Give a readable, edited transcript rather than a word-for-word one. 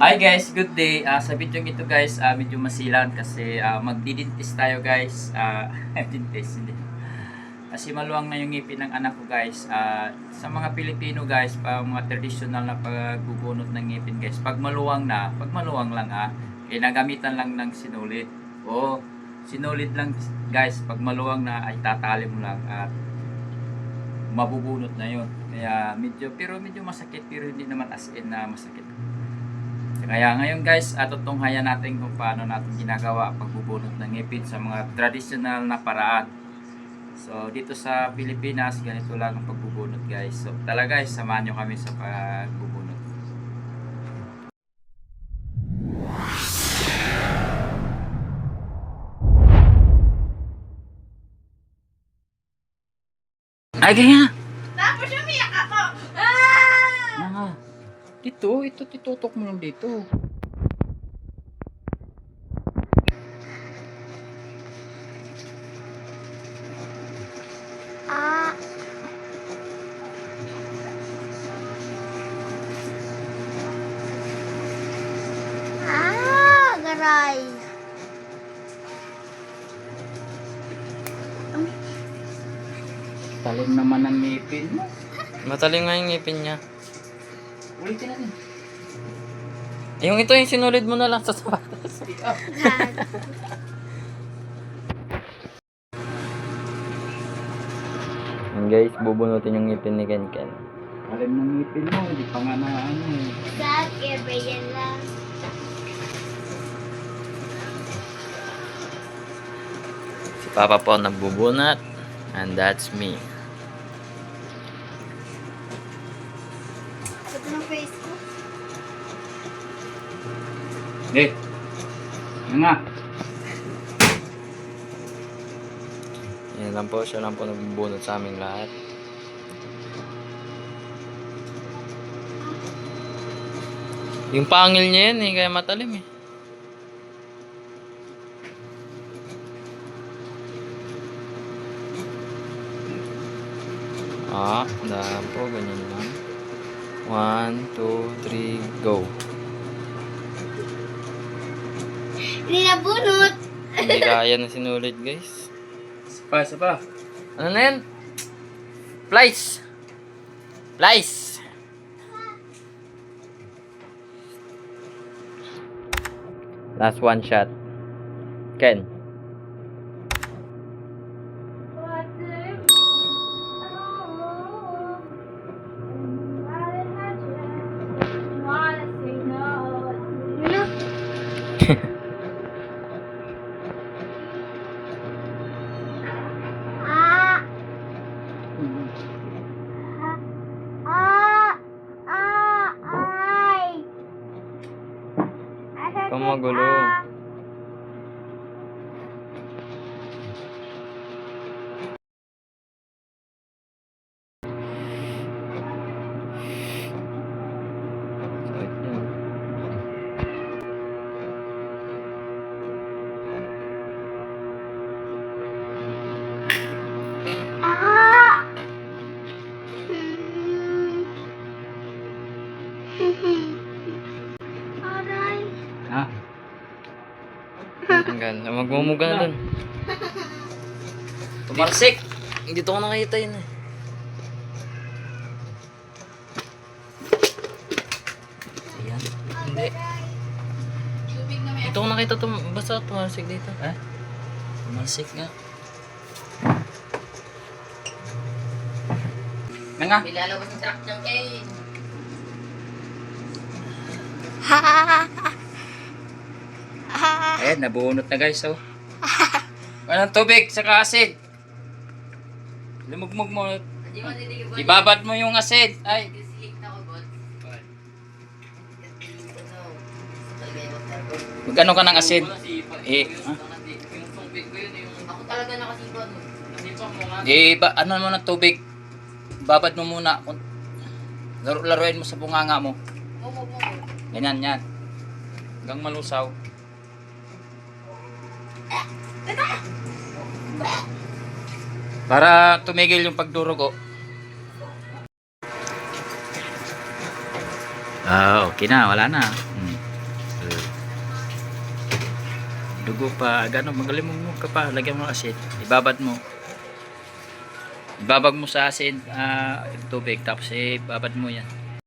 Hi guys, good day. Sa video ito guys, medyo masilan kasi magdidentist tayo guys. Dentist, hindi. Kasi maluwang na yung ngipin ng anak ko guys. Sa mga Pilipino guys, mga traditional na pagbubunot ng ngipin guys. Pag maluwang lang ginagamitan lang ng sinulid. O, sinulid lang guys. Pag maluwang na ay tatali mo lang at mabubunot na yun. Kaya medyo masakit pero hindi naman as in na masakit. Kaya ngayon guys, tutunghayan natin kung paano natin ginagawa ang pagbubunot ng ngipin sa mga traditional na paraan. So dito sa Pilipinas, ganito lang ang pagbubunot guys. So talaga guys, samahan nyo kami sa pagbubunot. Ay, kaya! Tapos umiyak ako. Ito tutok mo lang dito. Garay. Talim naman ang ngipin mo. Matalim nga yung ngipin niya. Ulitin natin. Yung ito yung sinulid mo na lang sa sapatos. Yan guys, bubunutin yung ngipin ni Ken Ken. Talim ng ngipin mo, hindi pa nga na ano eh. Dad, kaya yan lang. Si Papa po nagbubunat. And that's me. Ito ng face ko. Yan nga. Yan lang po, siya lang po nagbubunot sa aming lahat. Yung pangil niya yan eh, kaya matalim eh. Dahan po, ganyan lang. 1, 2, 3, go. Hindi nabunot. Hindi kaya na sinulid guys. Isa pa. Ano na yan? Plies! Plies! Last one shot. Ken. Magulo. Tanggal. Magmumuga na dun. Tumarsik! Dito ko nakita yun eh. Ayan. Hindi. Dito ko nakita to. Basta tumarsik dito. Tumarsik nga. Yan nga. Nilalabas ng truck ng Kane. Ayan, nabunot na guys, oh. Walang tubig, saka asid. Lumugmog mo. Ibabad mo yung asid. Ay. Magkano ka ng asid? Ako talaga nakasipa nun. Ano mo ng tubig? Babad mo muna. Laruin mo sa bunganga mo. Ganyan, yan. Hanggang malusaw. Para tumigil yung pagdurugo. Okay na, wala na. dugo pa, gano'n, magalimong ka pa, lagyan mo ng asin, ibabad mo. Ibabag mo sa asin, tubig, tapos ibabad mo yan.